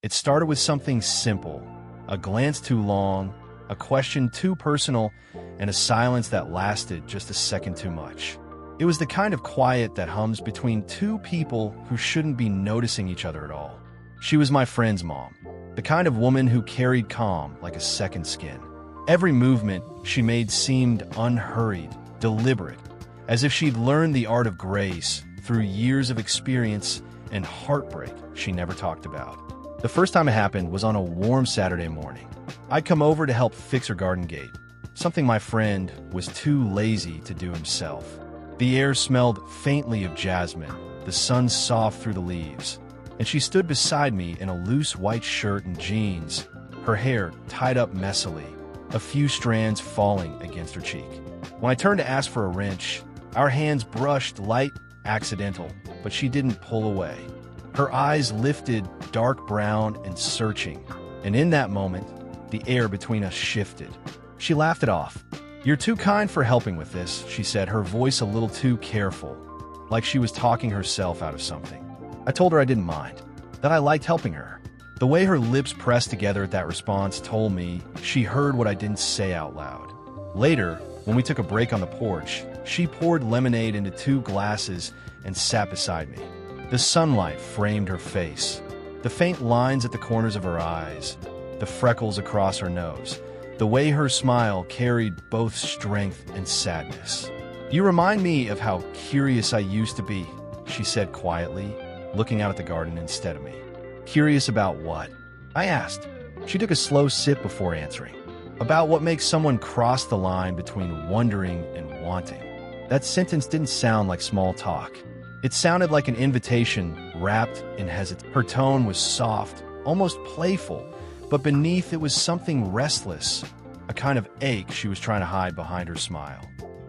It started with something simple, a glance too long, a question too personal, and a silence that lasted just a second too much. It was the kind of quiet that hums between two people who shouldn't be noticing each other at all. She was my friend's mom, the kind of woman who carried calm like a second skin. Every movement she made seemed unhurried, deliberate, as if she'd learned the art of grace through years of experience and heartbreak she never talked about. The first time it happened was on a warm Saturday morning. I'd come over to help fix her garden gate, something my friend was too lazy to do himself. The air smelled faintly of jasmine, the sun soft through the leaves, and she stood beside me in a loose white shirt and jeans, her hair tied up messily, a few strands falling against her cheek. When I turned to ask for a wrench, our hands brushed light, accidental, but she didn't pull away. Her eyes lifted, dark brown and searching, and in that moment, the air between us shifted. She laughed it off. "You're too kind for helping with this," she said, her voice a little too careful, like she was talking herself out of something. I told her I didn't mind, that I liked helping her. The way her lips pressed together at that response told me she heard what I didn't say out loud. Later, when we took a break on the porch, she poured lemonade into 2 glasses and sat beside me. The sunlight framed her face, the faint lines at the corners of her eyes, the freckles across her nose, the way her smile carried both strength and sadness. "You remind me of how curious I used to be," she said quietly, looking out at the garden instead of me. "Curious about what?" I asked. She took a slow sip before answering. "About what makes someone cross the line between wondering and wanting." That sentence didn't sound like small talk. It sounded like an invitation wrapped in hesitation. Her tone was soft, almost playful, but beneath it was something restless, a kind of ache she was trying to hide behind her smile.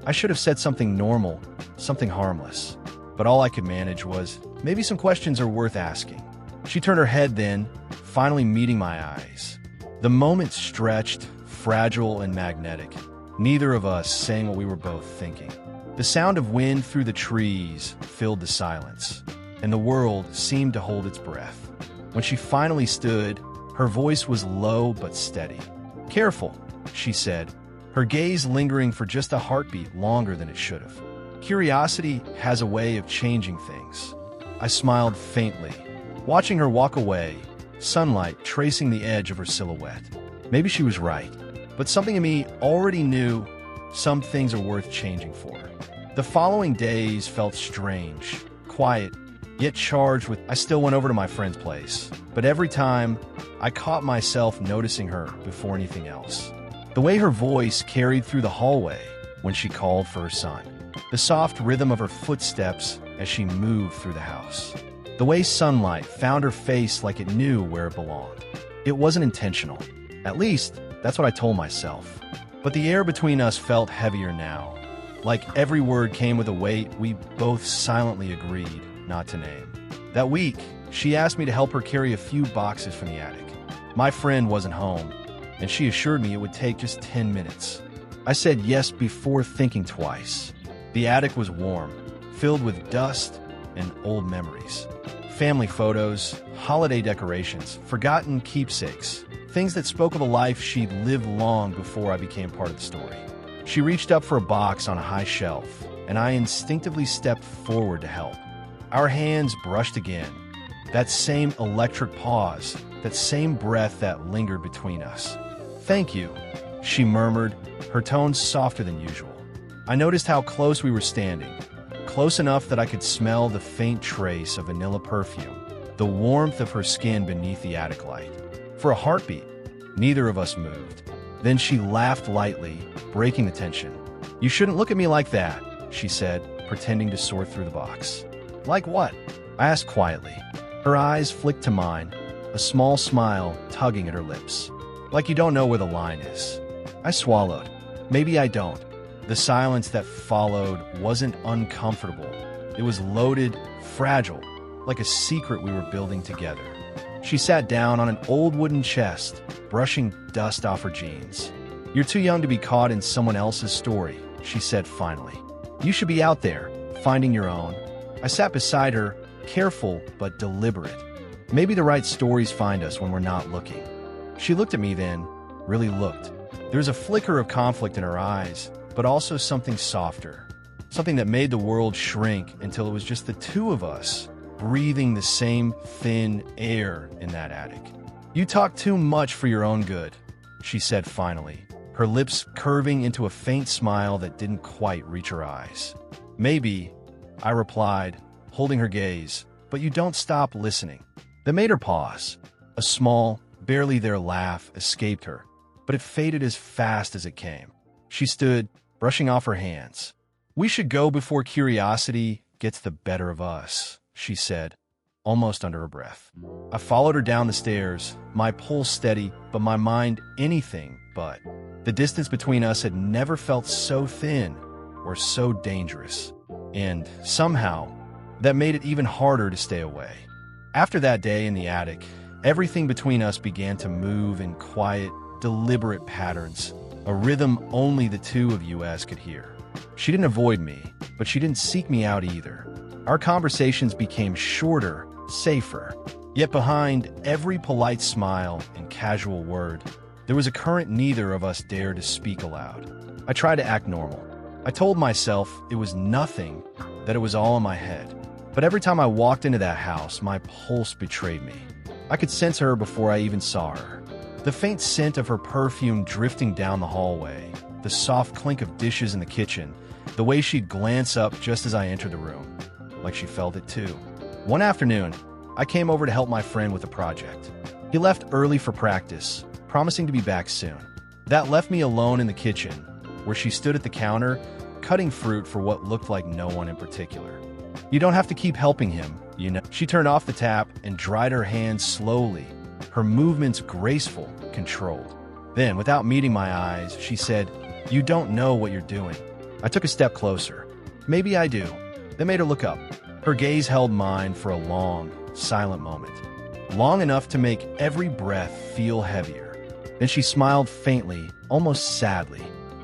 I should have said something normal, something harmless, but all I could manage was, "Maybe some questions are worth asking." She turned her head then, finally meeting my eyes. The moment stretched, fragile and magnetic, neither of us saying what we were both thinking. The sound of wind through the trees filled the silence, and the world seemed to hold its breath. When she finally stood, her voice was low but steady. "Careful," she said, her gaze lingering for just a heartbeat longer than it should have. "Curiosity has a way of changing things." I smiled faintly, watching her walk away, sunlight tracing the edge of her silhouette. Maybe she was right, but something in me already knew some things are worth changing for. The following days felt strange, quiet, yet charged with. I still went over to my friend's place, but every time, I caught myself noticing her before anything else. The way her voice carried through the hallway when she called for her son. The soft rhythm of her footsteps as she moved through the house. The way sunlight found her face like it knew where it belonged. It wasn't intentional. At least, that's what I told myself. But the air between us felt heavier now. Like every word came with a weight we both silently agreed not to name. That week, she asked me to help her carry a few boxes from the attic. My friend wasn't home, and she assured me it would take just 10 minutes. I said yes before thinking twice. The attic was warm, filled with dust and old memories. Family photos, holiday decorations, forgotten keepsakes, things that spoke of a life she'd lived long before I became part of the story. She reached up for a box on a high shelf, and I instinctively stepped forward to help. Our hands brushed again. That same electric pause, that same breath that lingered between us. "Thank you," she murmured, her tone softer than usual. I noticed how close we were standing, close enough that I could smell the faint trace of vanilla perfume, the warmth of her skin beneath the attic light. For a heartbeat, neither of us moved. Then she laughed lightly, breaking the tension. "You shouldn't look at me like that," she said, pretending to sort through the box. "Like what?" I asked quietly. Her eyes flicked to mine, a small smile tugging at her lips. "Like you don't know where the line is." I swallowed. Maybe I don't. The silence that followed wasn't uncomfortable. It was loaded, fragile, like a secret we were building together. She sat down on an old wooden chest, brushing dust off her jeans. "You're too young to be caught in someone else's story," she said finally. "You should be out there, finding your own." I sat beside her, careful but deliberate. Maybe the right stories find us when we're not looking. She looked at me then, really looked. There was a flicker of conflict in her eyes, but also something softer. Something that made the world shrink until it was just the two of us, breathing the same thin air in that attic. "You talk too much for your own good," she said finally, her lips curving into a faint smile that didn't quite reach her eyes. "Maybe," I replied, holding her gaze, "but you don't stop listening." That made her pause. A small, barely there laugh escaped her, but it faded as fast as it came. She stood, brushing off her hands. "We should go before curiosity gets the better of us," she said, almost under her breath. I followed her down the stairs, my pulse steady, but my mind anything but. The distance between us had never felt so thin or so dangerous. And somehow, that made it even harder to stay away. After that day in the attic, everything between us began to move in quiet, deliberate patterns, a rhythm only the two of us could hear. She didn't avoid me, but she didn't seek me out either. Our conversations became shorter, safer. Yet behind every polite smile and casual word, there was a current neither of us dared to speak aloud. I tried to act normal. I told myself it was nothing, that it was all in my head. But every time I walked into that house, my pulse betrayed me. I could sense her before I even saw her. The faint scent of her perfume drifting down the hallway, the soft clink of dishes in the kitchen, the way she'd glance up just as I entered the room, like she felt it too. One afternoon, I came over to help my friend with a project. He left early for practice, promising to be back soon. That left me alone in the kitchen, where she stood at the counter, cutting fruit for what looked like no one in particular. "You don't have to keep helping him, you know." She turned off the tap and dried her hands slowly, her movements graceful, controlled. Then, without meeting my eyes, she said, "You don't know what you're doing." I took a step closer. "Maybe I do." That made her look up. Her gaze held mine for a long, silent moment. Long enough to make every breath feel heavier. Then she smiled faintly, almost sadly.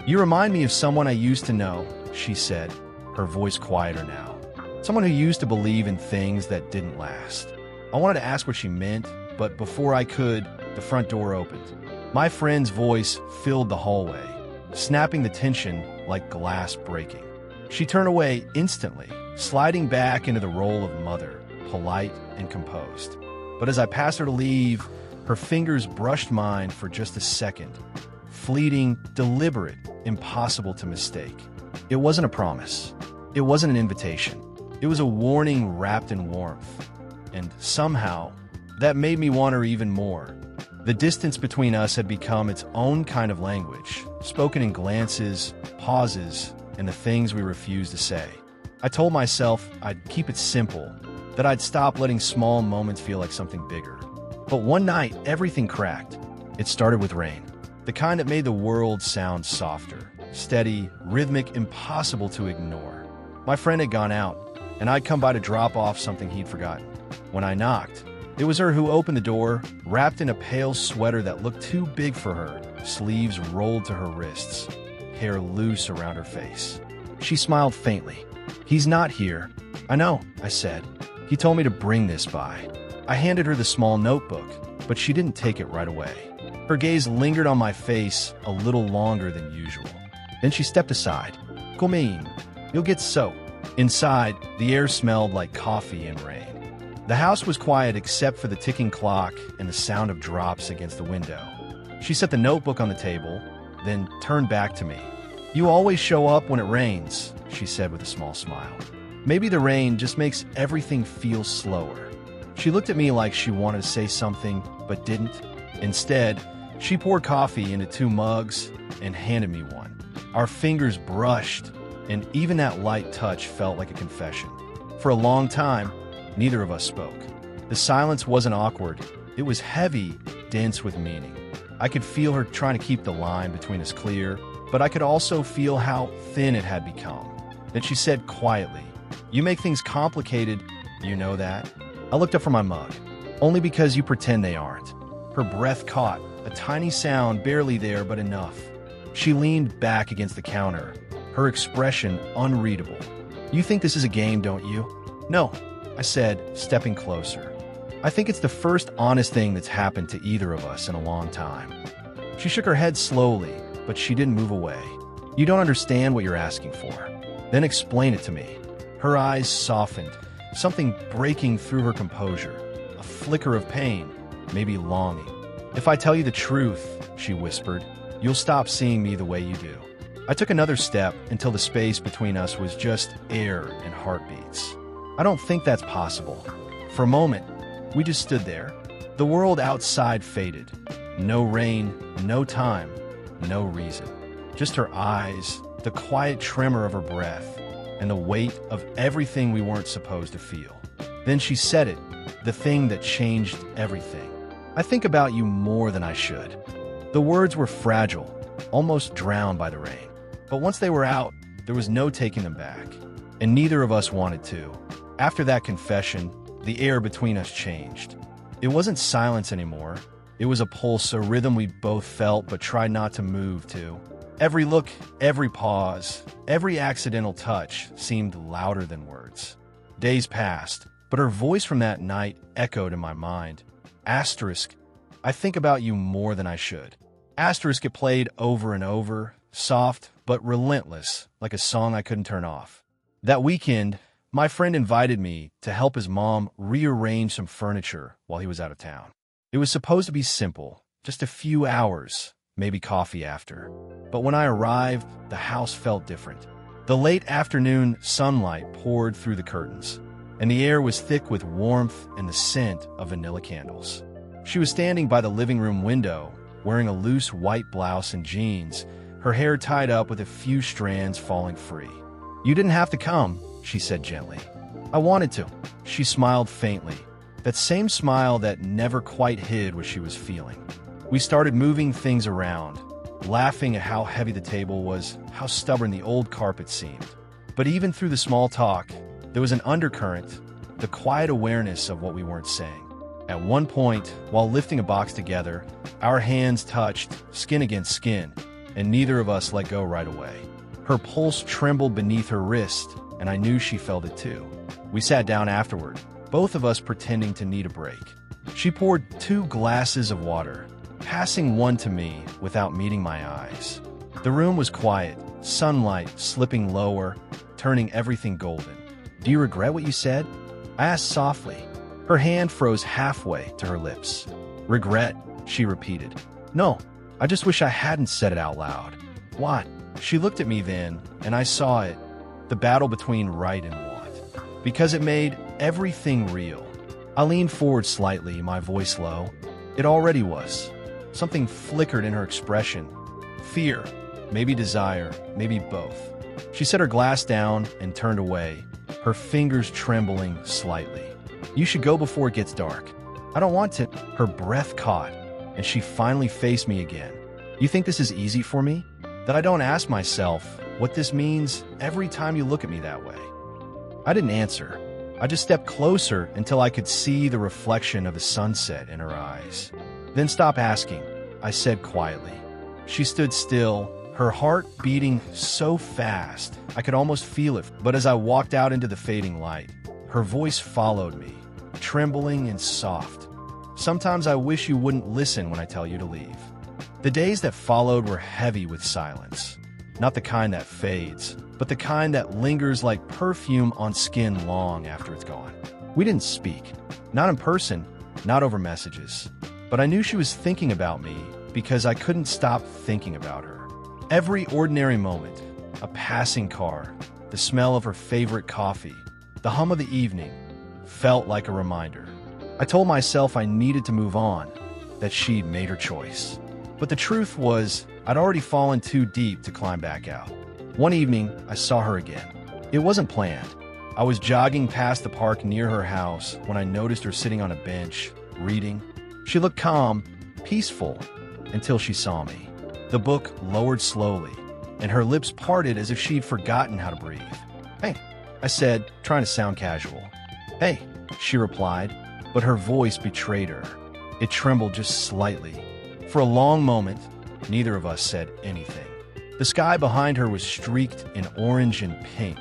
"You remind me of someone I used to know," she said, her voice quieter now. "Someone who used to believe in things that didn't last." I wanted to ask what she meant, but before I could, the front door opened. My friend's voice filled the hallway, snapping the tension like glass breaking. She turned away instantly, sliding back into the role of mother, polite and composed. But as I passed her to leave, her fingers brushed mine for just a second. Fleeting, deliberate, impossible to mistake. It wasn't a promise. It wasn't an invitation. It was a warning wrapped in warmth. And somehow, that made me want her even more. The distance between us had become its own kind of language, spoken in glances, pauses, and the things we refused to say. I told myself I'd keep it simple, that I'd stop letting small moments feel like something bigger. But one night, everything cracked. It started with rain, the kind that made the world sound softer, steady, rhythmic, impossible to ignore. My friend had gone out, and I'd come by to drop off something he'd forgotten. When I knocked, it was her who opened the door, wrapped in a pale sweater that looked too big for her, sleeves rolled to her wrists, hair loose around her face. She smiled faintly. "He's not here." "I know," I said. "He told me to bring this by." I handed her the small notebook, but she didn't take it right away. Her gaze lingered on my face a little longer than usual. Then she stepped aside. "Come in. You'll get soaked." Inside, the air smelled like coffee and rain. The house was quiet except for the ticking clock and the sound of drops against the window. She set the notebook on the table, then turned back to me. "You always show up when it rains," she said with a small smile. "Maybe the rain just makes everything feel slower." She looked at me like she wanted to say something, but didn't. Instead, she poured coffee into 2 mugs and handed me one. Our fingers brushed, and even that light touch felt like a confession. For a long time, neither of us spoke. The silence wasn't awkward. It was heavy, dense with meaning. I could feel her trying to keep the line between us clear, but I could also feel how thin it had become. Then she said quietly, "You make things complicated, you know that?" I looked up from my mug. "Only because you pretend they aren't." Her breath caught, a tiny sound barely there but enough. She leaned back against the counter, her expression unreadable. "You think this is a game, don't you?" "No," I said, stepping closer. I think it's the first honest thing that's happened to either of us in a long time. She shook her head slowly, but she didn't move away. You don't understand what you're asking for. Then explain it to me. Her eyes softened, something breaking through her composure. A flicker of pain, maybe longing. If I tell you the truth, she whispered, you'll stop seeing me the way you do. I took another step until the space between us was just air and heartbeats. I don't think that's possible. For a moment, we just stood there. The world outside faded. No rain, no time, no reason. Just her eyes, the quiet tremor of her breath, and the weight of everything we weren't supposed to feel. Then she said it, the thing that changed everything. I think about you more than I should. The words were fragile, almost drowned by the rain. But once they were out, there was no taking them back. And neither of us wanted to. After that confession, the air between us changed. It wasn't silence anymore. It was a pulse, a rhythm we both felt but tried not to move to. Every look, every pause, every accidental touch seemed louder than words. Days passed, but her voice from that night echoed in my mind. Asterisk, I think about you more than I should. Asterisk, it played over and over, soft but relentless, like a song I couldn't turn off. That weekend, my friend invited me to help his mom rearrange some furniture while he was out of town. It was supposed to be simple, just a few hours, maybe coffee after. But when I arrived, the house felt different. The late afternoon sunlight poured through the curtains, and the air was thick with warmth and the scent of vanilla candles. She was standing by the living room window, wearing a loose white blouse and jeans, her hair tied up with a few strands falling free. You didn't have to come, she said gently. I wanted to. She smiled faintly, that same smile that never quite hid what she was feeling. We started moving things around, laughing at how heavy the table was, how stubborn the old carpet seemed. But even through the small talk, there was an undercurrent, the quiet awareness of what we weren't saying. At one point, while lifting a box together, our hands touched, skin against skin, and neither of us let go right away. Her pulse trembled beneath her wrist, and I knew she felt it too. We sat down afterward, both of us pretending to need a break. She poured 2 glasses of water, passing one to me without meeting my eyes. The room was quiet, sunlight slipping lower, turning everything golden. Do you regret what you said? I asked softly. Her hand froze halfway to her lips. Regret, she repeated. No, I just wish I hadn't said it out loud. What? She looked at me then, and I saw it, the battle between right and want. Because it made everything real. I leaned forward slightly, my voice low. It already was. Something flickered in her expression. Fear, maybe desire, maybe both. She set her glass down and turned away, her fingers trembling slightly. You should go before it gets dark. I don't want to. Her breath caught, and she finally faced me again. You think this is easy for me? That I don't ask myself what this means every time you look at me that way? I didn't answer. I just stepped closer until I could see the reflection of the sunset in her eyes. Then stop asking, I said quietly. She stood still, her heart beating so fast I could almost feel it. But as I walked out into the fading light, her voice followed me, trembling and soft. Sometimes I wish you wouldn't listen when I tell you to leave. The days that followed were heavy with silence. Not the kind that fades, but the kind that lingers like perfume on skin long after it's gone. We didn't speak. Not in person, not over messages. But I knew she was thinking about me because I couldn't stop thinking about her. Every ordinary moment, a passing car, the smell of her favorite coffee, the hum of the evening, felt like a reminder. I told myself I needed to move on, that she'd made her choice. But the truth was, I'd already fallen too deep to climb back out. One evening, I saw her again. It wasn't planned. I was jogging past the park near her house when I noticed her sitting on a bench, reading. She looked calm, peaceful, until she saw me. The book lowered slowly, and her lips parted as if she'd forgotten how to breathe. Hey, I said, trying to sound casual. Hey, she replied, but her voice betrayed her. It trembled just slightly. For a long moment, neither of us said anything. The sky behind her was streaked in orange and pink,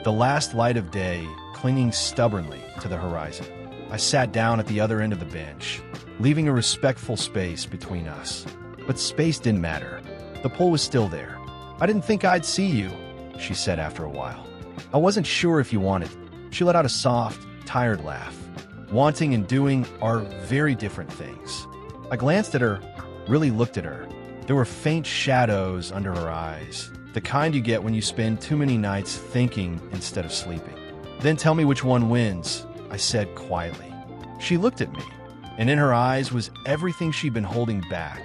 the last light of day clinging stubbornly to the horizon. I sat down at the other end of the bench, leaving a respectful space between us. But space didn't matter. The pull was still there. "I didn't think I'd see you," she said after a while. "I wasn't sure if you wanted." She let out a soft, tired laugh. Wanting and doing are very different things. I glanced at her, really looked at her. There were faint shadows under her eyes, the kind you get when you spend too many nights thinking instead of sleeping. "Then tell me which one wins," I said quietly. She looked at me, and in her eyes was everything she'd been holding back: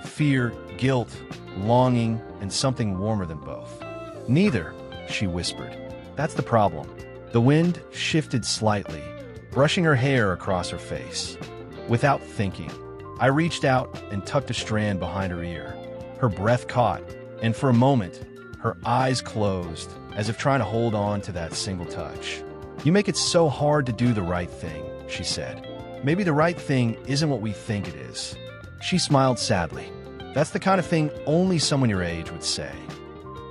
fear, guilt, longing, and something warmer than both. "Neither," she whispered. "That's the problem." The wind shifted slightly, brushing her hair across her face. Without thinking, I reached out and tucked a strand behind her ear. Her breath caught, and for a moment, her eyes closed, as if trying to hold on to that single touch. "You make it so hard to do the right thing," she said. "Maybe the right thing isn't what we think it is." She smiled sadly. "That's the kind of thing only someone your age would say."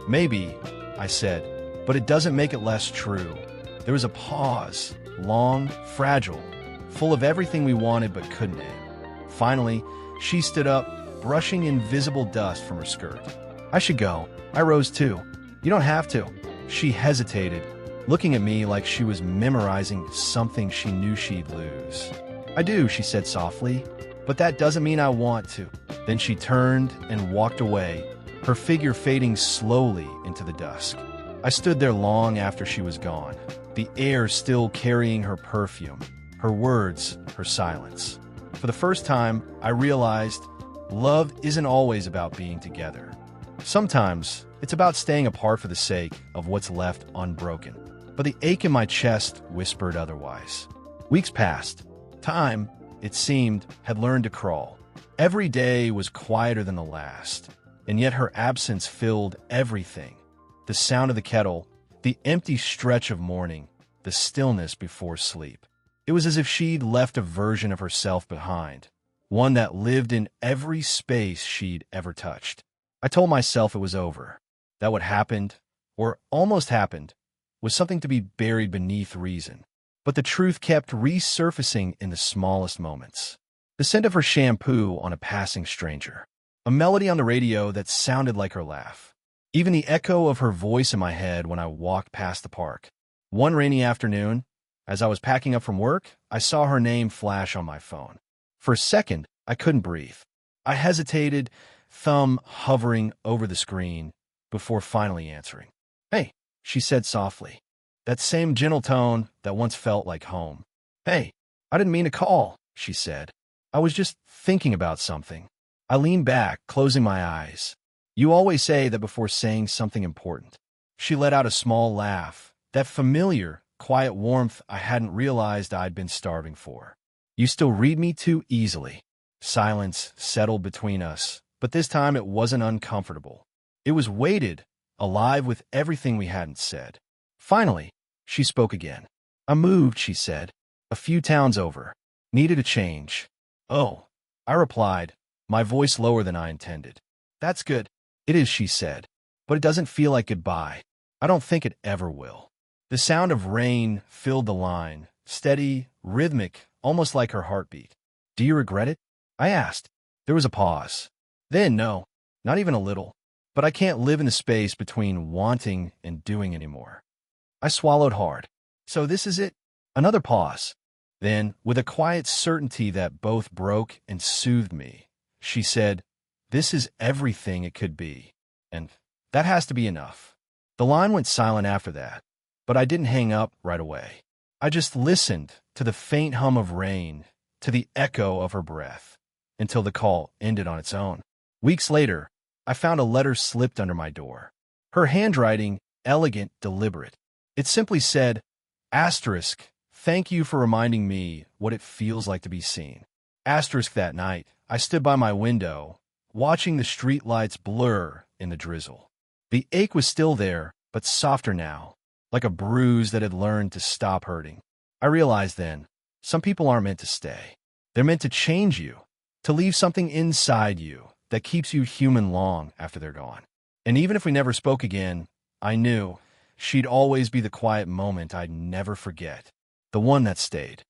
"Maybe," I said, "but it doesn't make it less true." There was a pause, long, fragile, full of everything we wanted but couldn't name. Finally, she stood up, brushing invisible dust from her skirt. "I should go." I rose too. "You don't have to." She hesitated, looking at me like she was memorizing something she knew she'd lose. "I do," she said softly, "but that doesn't mean I want to." Then she turned and walked away, her figure fading slowly into the dusk. I stood there long after she was gone, the air still carrying her perfume, her words, her silence. For the first time, I realized love isn't always about being together. Sometimes, it's about staying apart for the sake of what's left unbroken. But the ache in my chest whispered otherwise. Weeks passed. Time, it seemed, had learned to crawl. Every day was quieter than the last, and yet her absence filled everything. The sound of the kettle, the empty stretch of morning, the stillness before sleep. It was as if she'd left a version of herself behind, one that lived in every space she'd ever touched. I told myself it was over, that what happened, or almost happened, was something to be buried beneath reason. But the truth kept resurfacing in the smallest moments. The scent of her shampoo on a passing stranger, a melody on the radio that sounded like her laugh, even the echo of her voice in my head when I walked past the park. One rainy afternoon, as I was packing up from work, I saw her name flash on my phone. For a second, I couldn't breathe. I hesitated, thumb hovering over the screen, before finally answering. "Hey," she said softly, that same gentle tone that once felt like home. "Hey, I didn't mean to call," she said. "I was just thinking about something." I leaned back, closing my eyes. "You always say that before saying something important." She let out a small laugh, that familiar, quiet warmth I hadn't realized I'd been starving for. "You still read me too easily." Silence settled between us, but this time it wasn't uncomfortable. It was weighted, alive with everything we hadn't said. Finally, she spoke again. "I moved," she said, "a few towns over. Needed a change." "Oh," I replied, my voice lower than I intended. "That's good." "It is," she said, "but it doesn't feel like goodbye. I don't think it ever will." The sound of rain filled the line, steady, rhythmic, almost like her heartbeat. "Do you regret it?" I asked. There was a pause. Then, no, not even a little. But I can't live in the space between wanting and doing anymore. I swallowed hard. "So this is it?" Another pause. Then, with a quiet certainty that both broke and soothed me, she said, "This is everything it could be. And that has to be enough." The line went silent after that, but I didn't hang up right away. I just listened to the faint hum of rain, to the echo of her breath, until the call ended on its own. Weeks later, I found a letter slipped under my door. Her handwriting, elegant, deliberate. It simply said, "Asterisk, thank you for reminding me what it feels like to be seen." Asterisk. That night, I stood by my window, watching the streetlights blur in the drizzle. The ache was still there, but softer now, like a bruise that had learned to stop hurting. I realized then, some people aren't meant to stay. They're meant to change you, to leave something inside you that keeps you human long after they're gone. And even if we never spoke again, I knew she'd always be the quiet moment I'd never forget, the one that stayed.